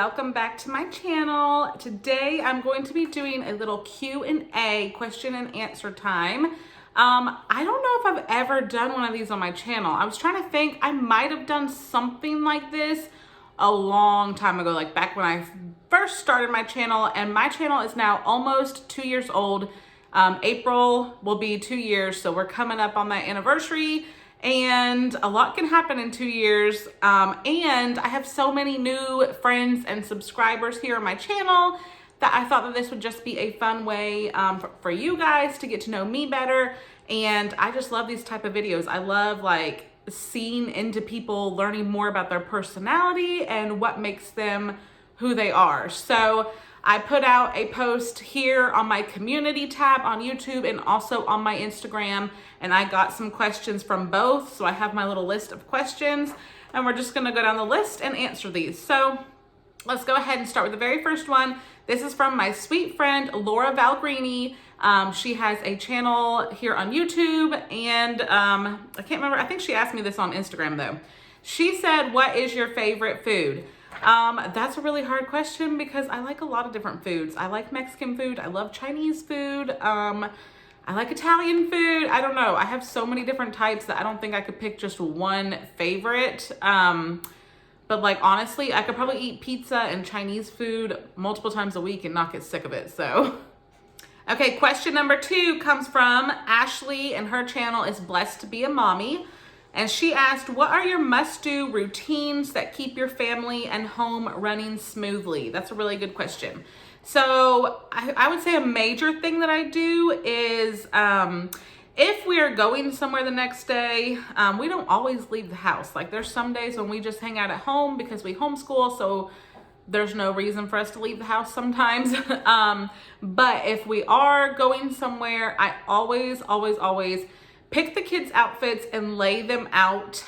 welcome back to my channel. Today I'm going to be doing a little Q&A, question and answer time. I don't know if I've ever done one of these on my channel. I was trying to think, I might have done something like this a long time ago, like back when I first started my channel, and my channel is now almost 2 years old. April will be 2 years, so we're coming up on that anniversary. And a lot can happen in 2 years. And I have so many new friends and subscribers here on my channel that I thought that this would just be a fun way for you guys to get to know me better. And I just love these type of videos. I love like seeing into people, learning more about their personality and what makes them who they are. So I put out a post here on my community tab on YouTube and also on my Instagram, and I got some questions from both. So I have my little list of questions, and we're just gonna go down the list and answer these. So let's go ahead and start with the very first one. This is from my sweet friend, Laura Valgrini. She has a channel here on YouTube, and I can't remember, I think she asked me this on Instagram though. She said, what is your favorite food? That's a really hard question because I like a lot of different foods. I like Mexican food. I love Chinese food. I like Italian food. I don't know. I have so many different types that I don't think I could pick just one favorite. But like, honestly, I could probably eat pizza and Chinese food multiple times a week and not get sick of it. So, okay. Question number 2 comes from Ashley, and her channel is Blessed to Be a Mommy. And she asked, what are your must-do routines that keep your family and home running smoothly? That's a really good question. So I would say a major thing that I do is if we are going somewhere the next day, we don't always leave the house. Like there's some days when we just hang out at home because we homeschool, so there's no reason for us to leave the house sometimes. But if we are going somewhere, I always pick the kids' outfits and lay them out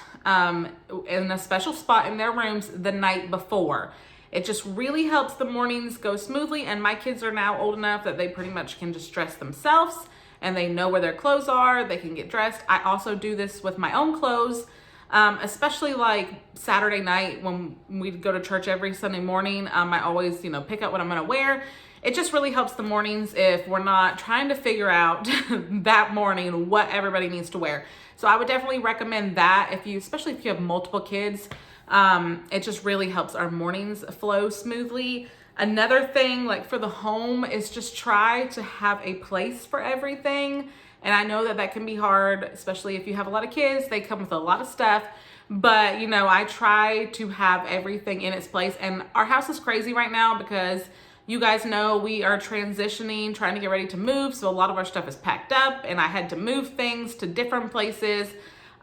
in a special spot in their rooms the night before. It just really helps the mornings go smoothly, and my kids are now old enough that they pretty much can just dress themselves and they know where their clothes are. They can get dressed. I also do this with my own clothes, especially like Saturday night when we go to church every Sunday morning. I always, pick out what I'm gonna wear. It just really helps the mornings if we're not trying to figure out that morning what everybody needs to wear. So I would definitely recommend that especially if you have multiple kids. It just really helps our mornings flow smoothly. Another thing, like for the home, is just try to have a place for everything. And I know that can be hard, especially if you have a lot of kids. They come with a lot of stuff. But, I try to have everything in its place. And our house is crazy right now because you guys know we are transitioning, trying to get ready to move. So a lot of our stuff is packed up, and I had to move things to different places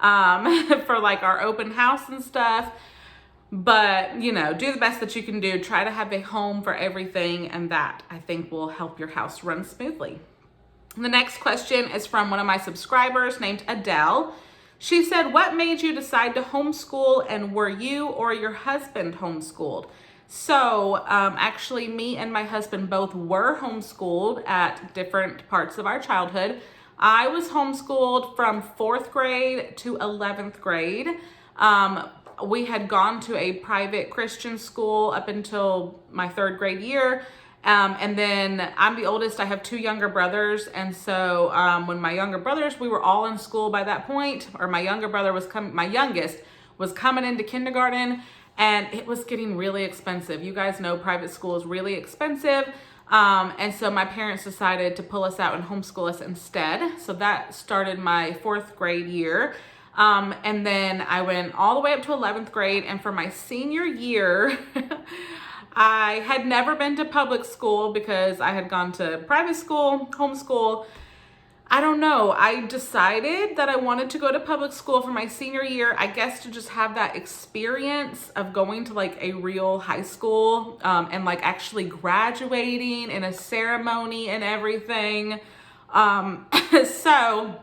for like our open house and stuff. But, do the best that you can do. Try to have a home for everything, and that I think will help your house run smoothly. The next question is from one of my subscribers named Adele. She said, what made you decide to homeschool, and were you or your husband homeschooled? So actually me and my husband both were homeschooled at different parts of our childhood. I was homeschooled from 4th grade to 11th grade. We had gone to a private Christian school up until my 3rd grade year. And then I'm the oldest. I have 2 younger brothers. And so when my younger brothers, we were all in school by that point, or my younger brother my youngest was coming into kindergarten. And it was getting really expensive. You guys know private school is really expensive. And so my parents decided to pull us out and homeschool us instead. So that started my 4th grade year. And then I went all the way up to 11th grade. And for my senior year, I had never been to public school because I had gone to private school, homeschool. I don't know. I decided that I wanted to go to public school for my senior year, I guess, to just have that experience of going to like a real high school and like actually graduating in a ceremony and everything. So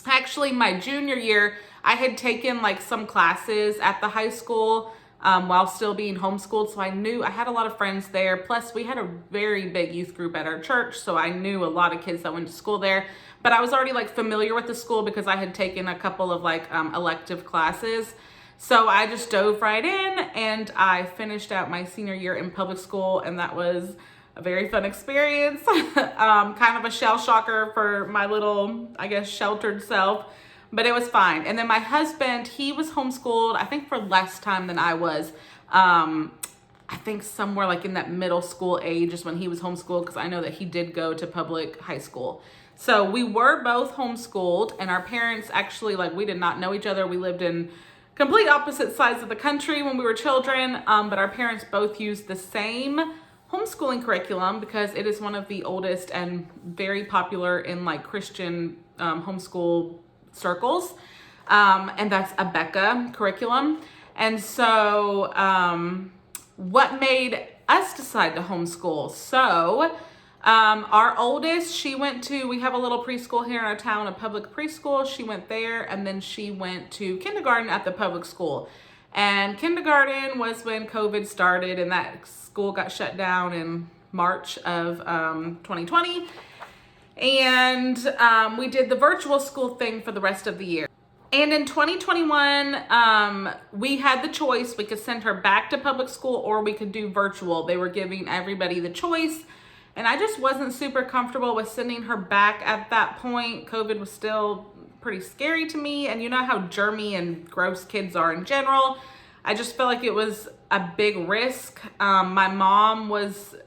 actually my junior year, I had taken like some classes at the high school while still being homeschooled. So I knew I had a lot of friends there. Plus we had a very big youth group at our church. So I knew a lot of kids that went to school there. But I was already like familiar with the school because I had taken a couple of like elective classes. So I just dove right in and I finished out my senior year in public school, and that was a very fun experience. Kind of a shell shocker for my little, I guess, sheltered self, but it was fine. And then my husband, he was homeschooled, I think for less time than I was. I think somewhere like in that middle school age is when he was homeschooled, because I know that he did go to public high school. So we were both homeschooled, and our parents actually, like, we did not know each other. We lived in complete opposite sides of the country when we were children, but our parents both used the same homeschooling curriculum because it is one of the oldest and very popular in like Christian homeschool circles, and that's Ibotta curriculum. And so what made us decide to homeschool? So our oldest, we have a little preschool here in our town, a public preschool. She went there, and then she went to kindergarten at the public school. And kindergarten was when COVID started, and that school got shut down in March of 2020. And we did the virtual school thing for the rest of the year. And in 2021, we had the choice. We could send her back to public school, or we could do virtual. They were giving everybody the choice. And I just wasn't super comfortable with sending her back at that point. COVID was still pretty scary to me. And you know how germy and gross kids are in general. I just felt like it was a big risk. My mom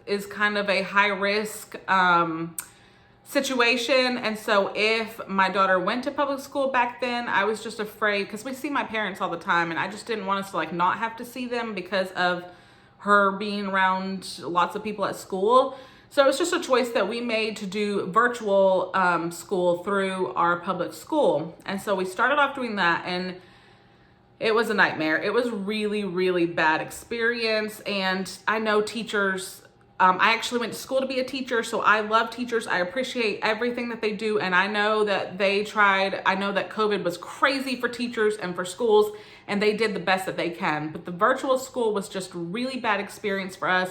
is kind of a high risk situation. And so if my daughter went to public school back then, I was just afraid, because we see my parents all the time, and I just didn't want us to like not have to see them because of her being around lots of people at school. So it was just a choice that we made to do virtual school through our public school. And so we started off doing that, and it was a nightmare. It was really, really bad experience. And I know teachers, I actually went to school to be a teacher, so I love teachers. I appreciate everything that they do. And I know that I know that COVID was crazy for teachers and for schools, and they did the best that they can. But the virtual school was just a really bad experience for us.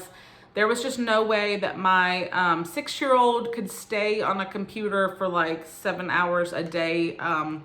There was just no way that my 6-year-old could stay on a computer for like 7 hours a day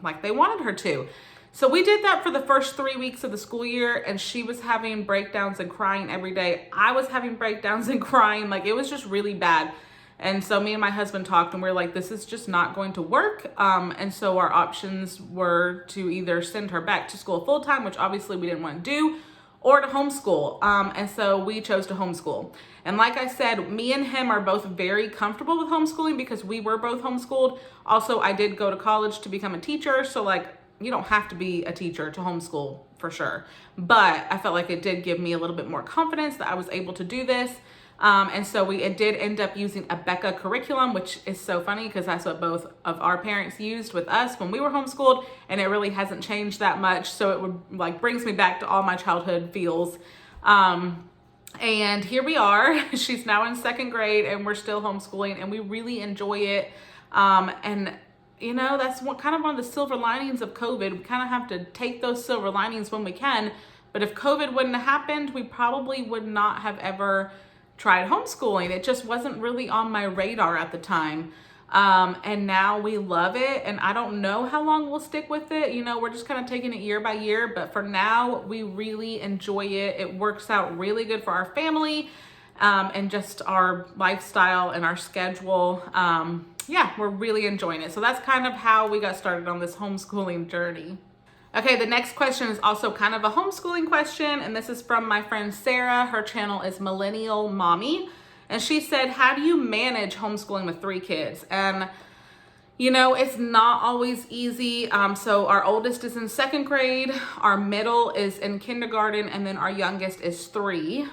like they wanted her to. So we did that for the first 3 weeks of the school year, and she was having breakdowns and crying every day. I was having breakdowns and crying. Like, it was just really bad. And so me and my husband talked, and we were like, this is just not going to work. And so our options were to either send her back to school full time, which obviously we didn't want to do, or to homeschool. And so we chose to homeschool. And like I said, me and him are both very comfortable with homeschooling because we were both homeschooled. Also, I did go to college to become a teacher. So like, you don't have to be a teacher to homeschool for sure. But I felt like it did give me a little bit more confidence that I was able to do this. And so it did end up using a Ibotta curriculum, which is so funny because that's what both of our parents used with us when we were homeschooled, and it really hasn't changed that much. So it would like brings me back to all my childhood feels. And here we are. She's now in 2nd grade, and we're still homeschooling, and we really enjoy it. And you know, that's kind of one of the silver linings of COVID. We kind of have to take those silver linings when we can. But if COVID wouldn't have happened, we probably would not have ever tried homeschooling. It just wasn't really on my radar at the time. And now we love it. And I don't know how long we'll stick with it. You know, we're just kind of taking it year by year. But for now, we really enjoy it. It works out really good for our family and just our lifestyle and our schedule. Yeah, we're really enjoying it. So that's kind of how we got started on this homeschooling journey. Okay, the next question is also kind of a homeschooling question, and this is from my friend Sarah. Her channel is Millennial Mommy, and she said, how do you manage homeschooling with 3 kids? And you know, it's not always easy. So our oldest is in 2nd grade, our middle is in kindergarten, and then our youngest is 3.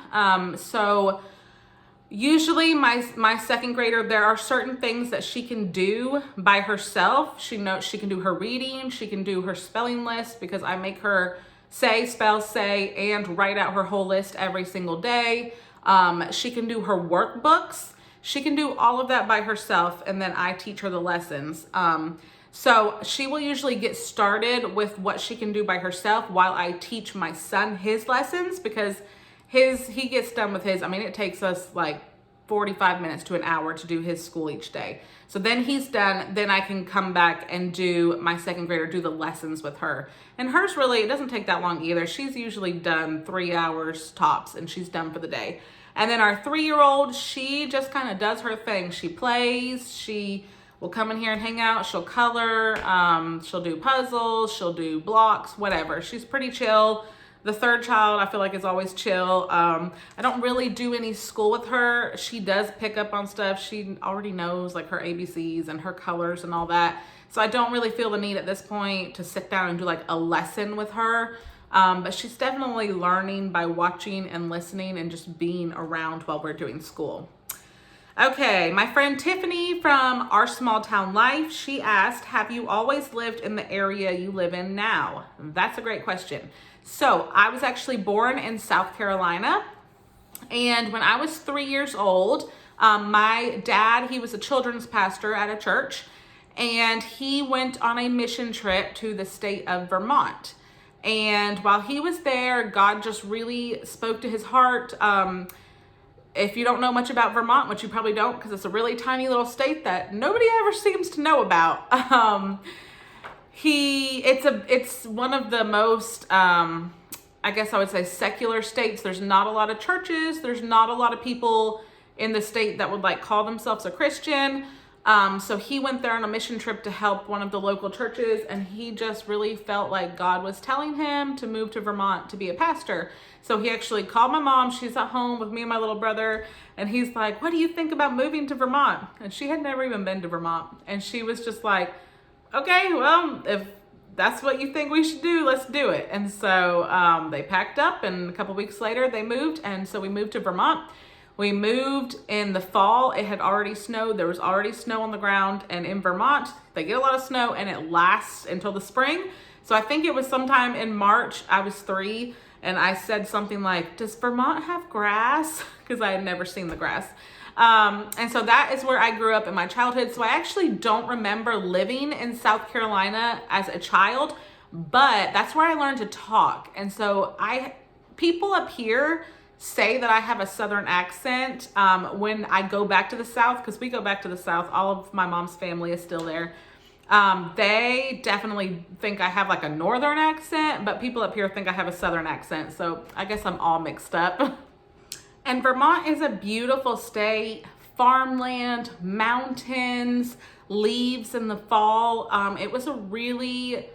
So usually my 2nd grader, there are certain things that she can do by herself. She knows she can do her reading, she can do her spelling list because I make her say, spell, say, and write out her whole list every single day. She can do her workbooks. She can do all of that by herself, and then I teach her the lessons. So she will usually get started with what she can do by herself while I teach my son his lessons, because he gets done with his. I mean, it takes us like 45 minutes to an hour to do his school each day. So then he's done, then I can come back and do my second grader, do the lessons with her. And hers really, it doesn't take that long either. She's usually done 3 hours tops and she's done for the day. And then our 3-year-old, she just kind of does her thing. She plays, she will come in here and hang out, she'll color, she'll do puzzles, she'll do blocks, whatever. She's pretty chill. The third child, I feel like, is always chill. I don't really do any school with her. She does pick up on stuff. She already knows like her ABCs and her colors and all that. So I don't really feel the need at this point to sit down and do like a lesson with her. But she's definitely learning by watching and listening and just being around while we're doing school. Okay, my friend Tiffany from Our Small Town Life, she asked, have you always lived in the area you live in now? That's a great question. So I was actually born in South Carolina, and when I was 3 years old, my dad, he was a children's pastor at a church, and he went on a mission trip to the state of Vermont. And while he was there, God just really spoke to his heart. If you don't know much about Vermont, which you probably don't because it's a really tiny little state that nobody ever seems to know about, it's one of the most, I guess I would say, secular states. There's not a lot of churches. There's not a lot of people in the state that would like call themselves a Christian. So he went there on a mission trip to help one of the local churches, and he just really felt like God was telling him to move to Vermont to be a pastor. So he actually called my mom. She's at home with me and my little brother, and he's like, what do you think about moving to Vermont? And she had never even been to Vermont. And she was just like, okay, well, if that's what you think we should do, let's do it. And so they packed up, and a couple weeks later they moved. And so we moved to Vermont. We moved in the fall. It had already snowed. There was already snow on the ground. And in Vermont, they get a lot of snow and it lasts until the spring. So I think it was sometime in March. I was 3 and I said something like, does Vermont have grass? Because I had never seen the grass. And so that is where I grew up in my childhood. So I actually don't remember living in South Carolina as a child, but that's where I learned to talk. And so people up here say that I have a Southern accent when I go back to the South, because we go back to the South. All of my mom's family is still there. They definitely think I have like a Northern accent, but people up here think I have a Southern accent. So I guess I'm all mixed up. And Vermont is a beautiful state, farmland, mountains, leaves in the fall. It was a really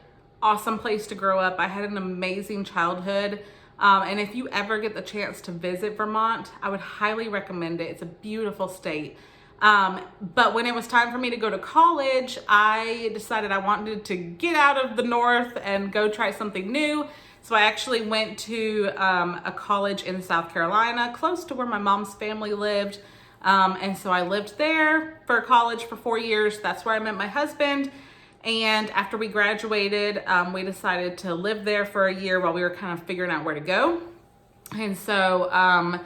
awesome place to grow up. I had an amazing childhood. And if you ever get the chance to visit Vermont, I would highly recommend it. It's a beautiful state. But when it was time for me to go to college, I decided I wanted to get out of the North and go try something new. So I actually went to a college in South Carolina, close to where my mom's family lived. And so I lived there for college for 4 years. That's where I met my husband. And after we graduated, we decided to live there for a year while we were kind of figuring out where to go. And so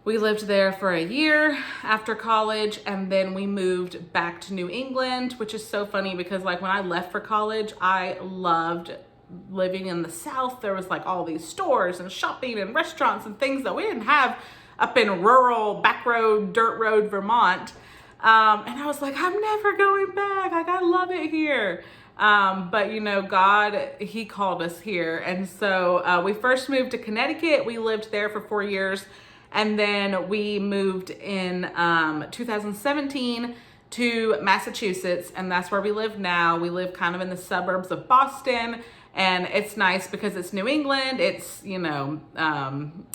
we lived there for a year after college, and then we moved back to New England, which is so funny because like when I left for college, I loved living in the South. There was like all these stores and shopping and restaurants and things that we didn't have up in rural, back road, dirt road Vermont. And I was like, I'm never going back. Like, I love it here. But you know, God, he called us here. And so we first moved to Connecticut. We lived there for 4 years. And then we moved in 2017 to Massachusetts. And that's where we live now. We live kind of in the suburbs of Boston. And it's nice because it's New England. It's, you know,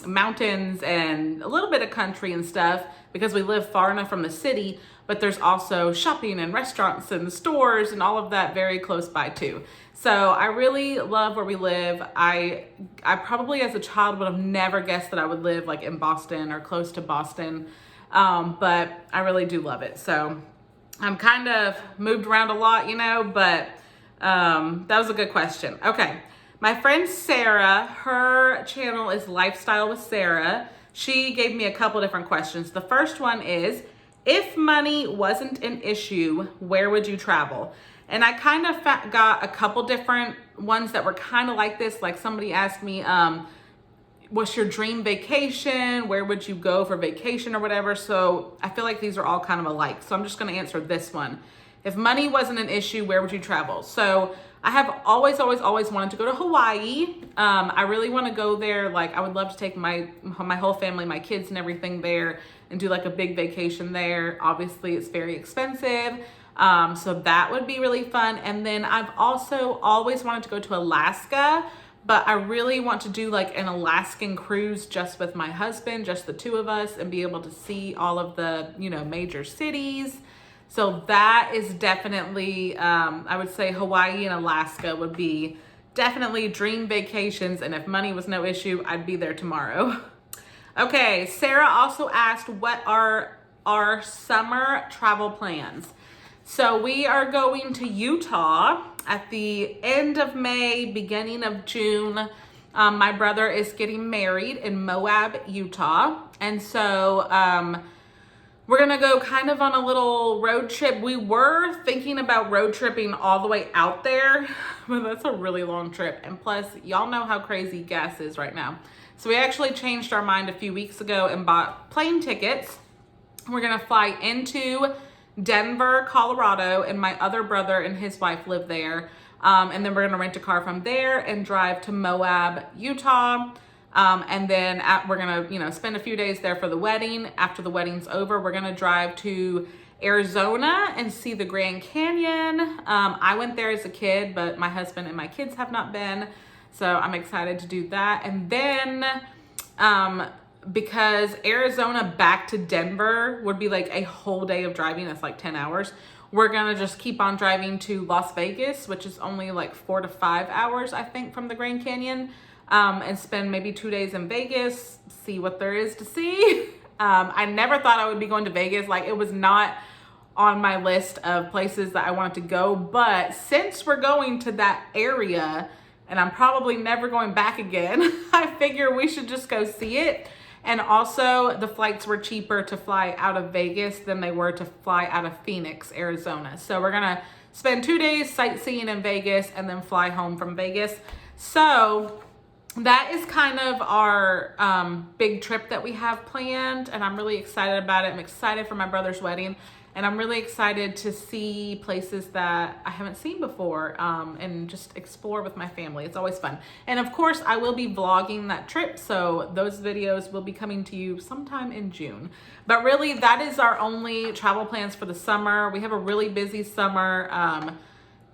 mountains and a little bit of country and stuff because we live far enough from the city, but there's also shopping and restaurants and stores and all of that very close by too. So I really love where we live. I probably as a child would have never guessed that I would live like in Boston or close to Boston. But I really do love it. So I'm kind of moved around a lot, you know, but that was a good question. Okay. My friend Sarah, her channel is Lifestyle with Sarah. She gave me a couple different questions. The first one is, if money wasn't an issue, where would you travel? And I kind of got a couple different ones that were kind of like this. Like somebody asked me, what's your dream vacation? Where would you go for vacation or whatever? So I feel like these are all kind of alike. So I'm just going to answer this one. If money wasn't an issue, where would you travel? So I have always wanted to go to Hawaii. I really want to go there. Like, I would love to take my whole family, my kids and everything there and do like a big vacation there. Obviously, it's very expensive. So that would be really fun. And then I've also always wanted to go to Alaska, but I really want to do like an Alaskan cruise just with my husband, just the two of us, and be able to see all of the, you know, major cities. So that is definitely, I would say Hawaii and Alaska would be definitely dream vacations. And if money was no issue, I'd be there tomorrow. Okay, Sarah also asked, what are our summer travel plans? So we are going to Utah at the end of May, beginning of June. My brother is getting married in Moab, Utah. And so we're gonna go kind of on a little road trip. We were thinking about road tripping all the way out there, but that's a really long trip. And plus, y'all know how crazy gas is right now. So we actually changed our mind a few weeks ago and bought plane tickets. We're gonna fly into Denver, Colorado, and my other brother and his wife live there. And then we're gonna rent a car from there and drive to Moab, Utah. And then we're gonna, you know, spend a few days there for the wedding. After the wedding's over, we're gonna drive to Arizona and see the Grand Canyon. I went there as a kid, but my husband and my kids have not been. So I'm excited to do that. And then, because Arizona back to Denver would be like a whole day of driving, that's like 10 hours. We're gonna just keep on driving to Las Vegas, which is only like 4 to 5 hours, I think, from the Grand Canyon. And spend maybe 2 days in Vegas, see what there is to see. I never thought I would be going to Vegas. Like, it was not on my list of places that I wanted to go. But since we're going to that area, and I'm probably never going back again, I figure we should just go see it. And also, the flights were cheaper to fly out of Vegas than they were to fly out of Phoenix, Arizona. So we're gonna spend 2 days sightseeing in Vegas and then fly home from Vegas. So that is kind of our big trip that we have planned, and I'm really excited about it. I'm excited for my brother's wedding, and I'm really excited to see places that I haven't seen before, and just explore with my family. It's always fun. And of course, I will be vlogging that trip, so those videos will be coming to you sometime in June. But really, that is our only travel plans for the summer. We have a really busy summer.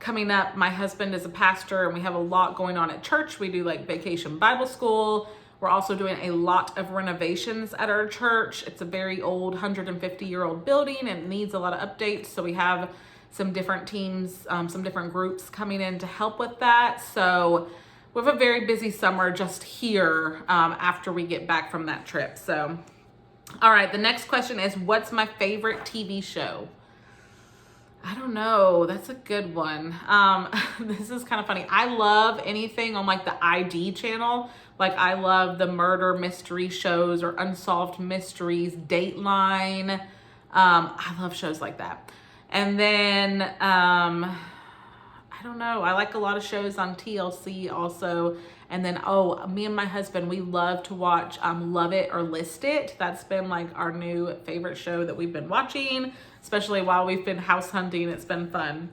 Coming up, my husband is a pastor and we have a lot going on at church. We do like vacation Bible school. We're also doing a lot of renovations at our church. It's a very old 150-year-old building and it needs a lot of updates. So we have some different teams, some different groups coming in to help with that. So we have a very busy summer just here after we get back from that trip. So, all right, the next question is, what's my favorite TV show? I don't know. That's a good one. This is kind of funny. I love anything on like the ID channel. Like, I love the murder mystery shows or unsolved mysteries, Dateline. I love shows like that. And then, I don't know. I like a lot of shows on TLC also. And then, me and my husband, we love to watch Love It or List It. That's been like our new favorite show that we've been watching, especially while we've been house hunting. It's been fun.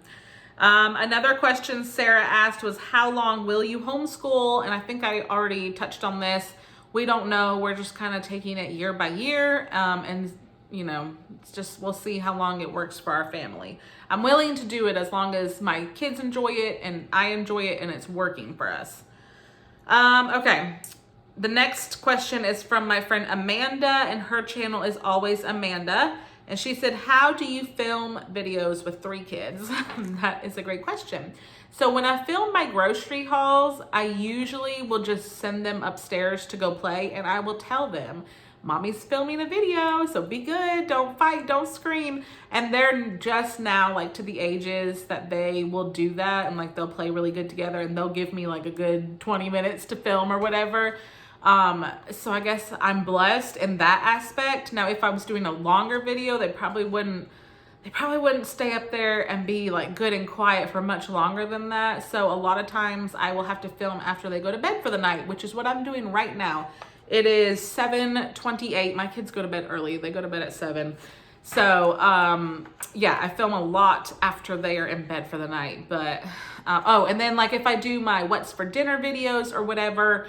Another question Sarah asked was, how long will you homeschool? And I think I already touched on this. We don't know. We're just kind of taking it year by year. And, you know, it's just, we'll see how long it works for our family. I'm willing to do it as long as my kids enjoy it and I enjoy it and it's working for us. Okay. The next question is from my friend Amanda, and her channel is Always Amanda. And she said, how do you film videos with 3 kids? That is a great question. So when I film my grocery hauls, I usually will just send them upstairs to go play, and I will tell them, Mommy's filming a video, so be good, don't fight, don't scream. And they're just now like to the ages that they will do that, and like they'll play really good together, and they'll give me like a good 20 minutes to film or whatever. So I guess I'm blessed in that aspect. Now, if I was doing a longer video, they probably wouldn't stay up there and be like good and quiet for much longer than that. So a lot of times I will have to film after they go to bed for the night, which is what I'm doing right now. It is 7:28. My kids go to bed early. They go to bed at 7. So, yeah, I film a lot after they are in bed for the night. But, oh, and then like if I do my what's for dinner videos or whatever,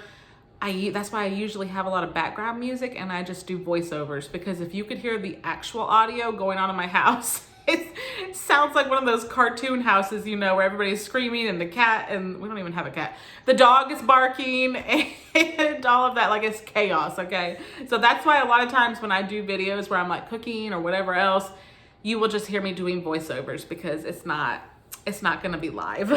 that's why I usually have a lot of background music and I just do voiceovers, because if you could hear the actual audio going on in my house, it sounds like one of those cartoon houses, you know, where everybody's screaming and the cat, and we don't even have a cat, the dog is barking and all of that, like it's chaos, okay? So that's why a lot of times when I do videos where I'm like cooking or whatever else, you will just hear me doing voiceovers because it's not gonna be live.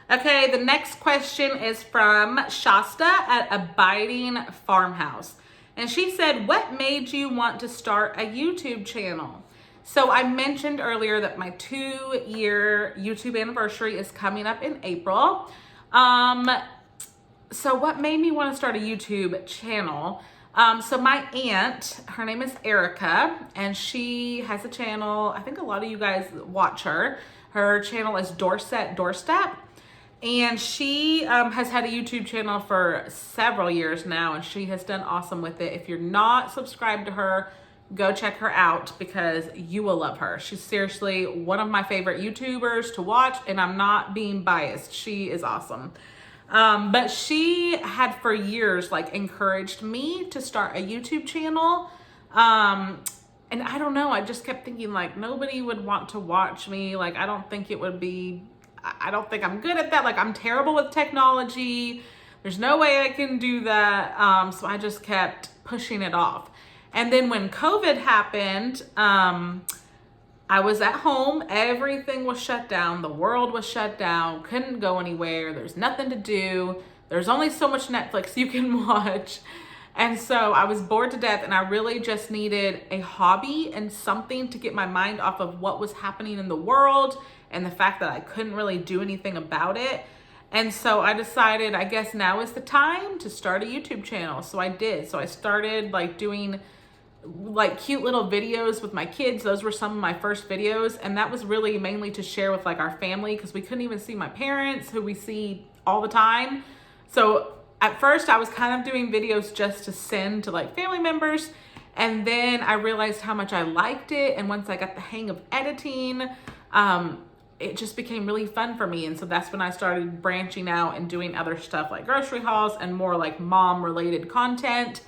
Okay, the next question is from Shasta at Abiding Farmhouse. And she said, what made you want to start a YouTube channel? So I mentioned earlier that my 2-year YouTube anniversary is coming up in April. So what made me want to start a YouTube channel? So my aunt, her name is Erica, and she has a channel. I think a lot of you guys watch her. Her channel is Dorset Doorstep. And she has had a YouTube channel for several years now, and she has done awesome with it. If you're not subscribed to her, go check her out because you will love her. She's seriously one of my favorite YouTubers to watch, and I'm not being biased. She is awesome. But she had for years like encouraged me to start a YouTube channel. And I don't know, I just kept thinking like nobody would want to watch me. Like, I don't think I'm good at that. Like, I'm terrible with technology. There's no way I can do that. So I just kept pushing it off. And then when COVID happened, I was at home. Everything was shut down. The world was shut down. Couldn't go anywhere. There's nothing to do. There's only so much Netflix you can watch. And so I was bored to death, and I really just needed a hobby and something to get my mind off of what was happening in the world and the fact that I couldn't really do anything about it. And so I decided, I guess now is the time to start a YouTube channel. So I did. So I started like doing like cute little videos with my kids. Those were some of my first videos. And that was really mainly to share with like our family, because we couldn't even see my parents, who we see all the time. So at first I was kind of doing videos just to send to like family members. And then I realized how much I liked it. And once I got the hang of editing, it just became really fun for me. And so that's when I started branching out and doing other stuff like grocery hauls and more like mom related content.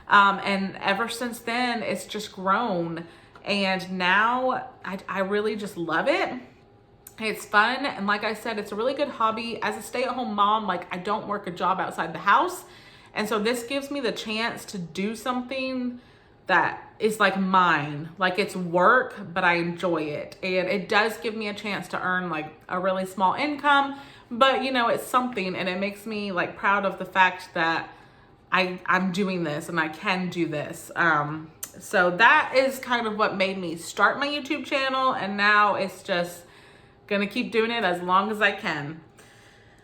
And ever since then, it's just grown. And now I really just love it. It's fun. And like I said, it's a really good hobby. As a stay-at-home mom, like I don't work a job outside the house. And so this gives me the chance to do something that is like mine. Like it's work, but I enjoy it. And it does give me a chance to earn like a really small income, but you know, it's something, and it makes me like proud of the fact that I'm doing this and I can do this. So that is kind of what made me start my YouTube channel. And now it's just gonna keep doing it as long as I can.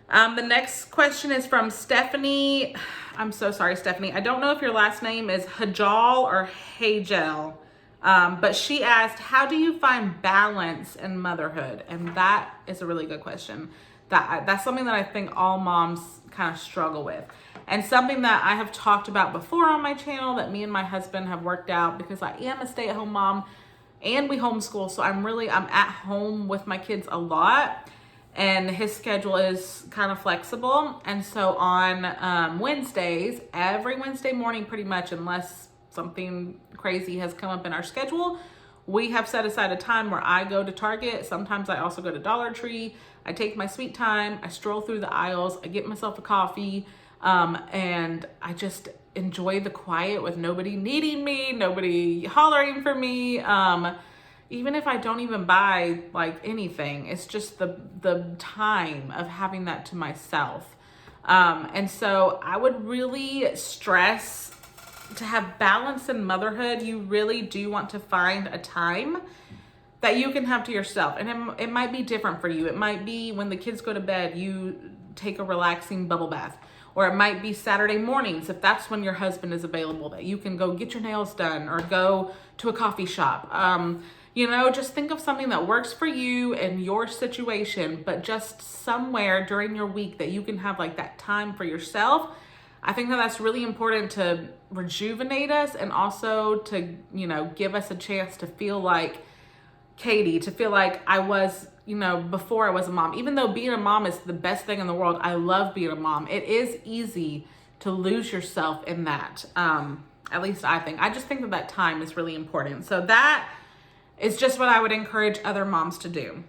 The next question is from Stephanie. I'm so sorry, Stephanie. I don't know if your last name is Hajal or Hagel, but she asked, how do you find balance in motherhood? And that is a really good question. That's something that I think all moms kind of struggle with. And something that I have talked about before on my channel that me and my husband have worked out, because I am a stay-at-home mom and we homeschool. So I'm at home with my kids a lot. And his schedule is kind of flexible. And so on Wednesdays, every Wednesday morning pretty much, unless something crazy has come up in our schedule, we have set aside a time where I go to Target. Sometimes I also go to Dollar Tree. I take my sweet time. I stroll through the aisles. I get myself a coffee. And I just enjoy the quiet with nobody needing me, nobody hollering for me. Even if I don't even buy like anything, it's just the time of having that to myself. And so I would really stress to have balance in motherhood. You really do want to find a time that you can have to yourself. And it might be different for you. It might be when the kids go to bed, you take a relaxing bubble bath. Or it might be Saturday mornings, if that's when your husband is available, that you can go get your nails done or go to a coffee shop. You know, just think of something that works for you and your situation, but just somewhere during your week that you can have like that time for yourself. I think that that's really important to rejuvenate us, and also to, you know, give us a chance to feel like Katie, to feel like I was, you know, before I was a mom. Even though being a mom is the best thing in the world, I love being a mom. It is easy to lose yourself in that. At least I think. I just think that that time is really important. So that is just what I would encourage other moms to do.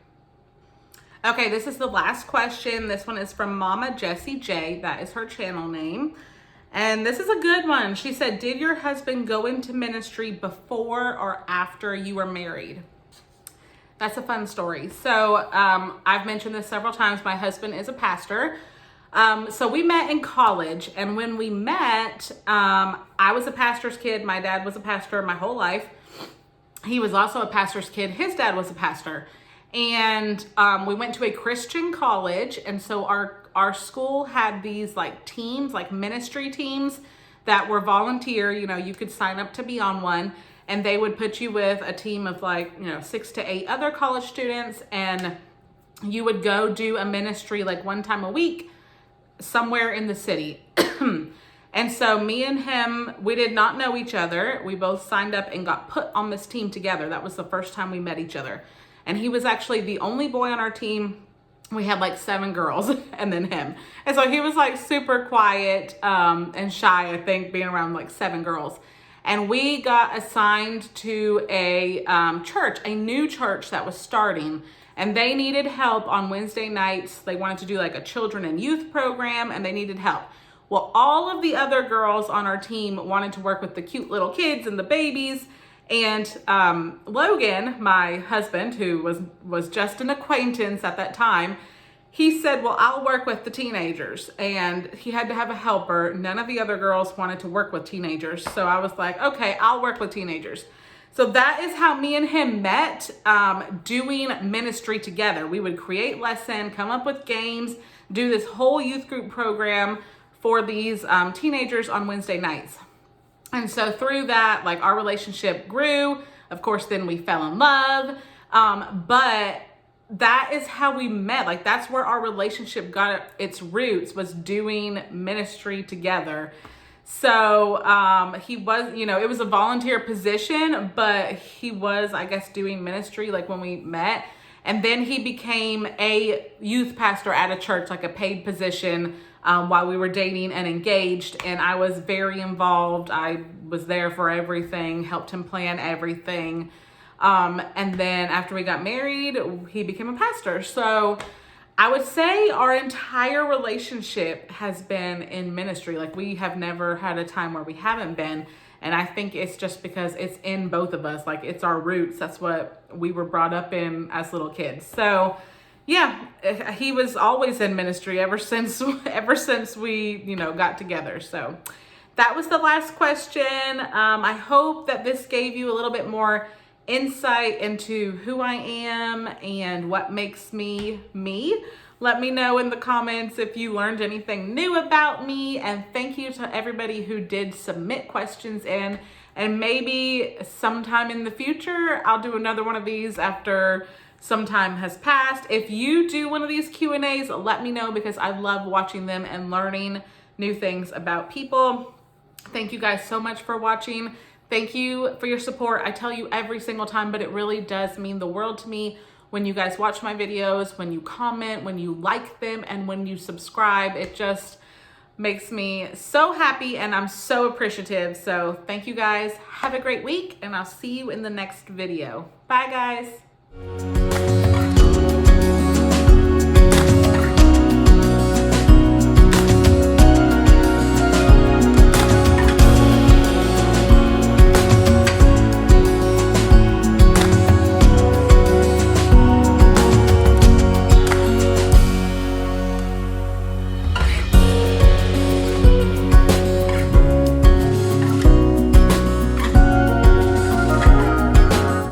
Okay, this is the last question. This one is from Mama Jessie J. That is her channel name. And this is a good one. She said, did your husband go into ministry before or after you were married? That's a fun story. So I've mentioned this several times. My husband is a pastor. So we met in college. And when we met, I was a pastor's kid. My dad was a pastor my whole life. He was also a pastor's kid. His dad was a pastor. And we went to a Christian college, and so our school had these like teams, like ministry teams that were volunteer. You know, you could sign up to be on one, and they would put you with a team of like, you know, 6 to 8 other college students, and you would go do a ministry like one time a week somewhere in the city. And so me and him, we did not know each other. We both signed up and got put on this team together. That was the first time we met each other. And he was actually the only boy on our team. We had like 7 girls and then him. And so he was like super quiet and shy, I think, being around like 7 girls. And we got assigned to a church, a new church that was starting. And they needed help on Wednesday nights. They wanted to do like a children and youth program, and they needed help. Well, all of the other girls on our team wanted to work with the cute little kids and the babies. And Logan, my husband, who was just an acquaintance at that time, he said, well, I'll work with the teenagers. And he had to have a helper. None of the other girls wanted to work with teenagers. So I was like, okay, I'll work with teenagers. So that is how me and him met, doing ministry together. We would create lesson, come up with games, do this whole youth group program for these teenagers on Wednesday nights. And so through that, like, our relationship grew. Of course, then we fell in love. But that is how we met. Like, that's where our relationship got its roots, was doing ministry together. So he was, you know, it was a volunteer position, but he was, I guess, doing ministry like when we met. And then he became a youth pastor at a church, like a paid position, while we were dating and engaged. And I was very involved. I was there for everything, helped him plan everything. And then after we got married, he became a pastor. So I would say our entire relationship has been in ministry. Like, we have never had a time where we haven't been. And I think it's just because it's in both of us. Like, it's our roots. That's what we were brought up in as little kids. So yeah, he was always in ministry ever since we, you know, got together. So that was the last question. I hope that this gave you a little bit more insight into who I am and what makes me me. Let me know in the comments if you learned anything new about me, and thank you to everybody who did submit questions in. And maybe sometime in the future, I'll do another one of these after some time has passed. If you do one of these Q&As, let me know, because I love watching them and learning new things about people. Thank you guys so much for watching. Thank you for your support. I tell you every single time, but it really does mean the world to me when you guys watch my videos, when you comment, when you like them, and when you subscribe. It just makes me so happy, and I'm so appreciative. So thank you guys. Have a great week, and I'll see you in the next video. Bye, guys.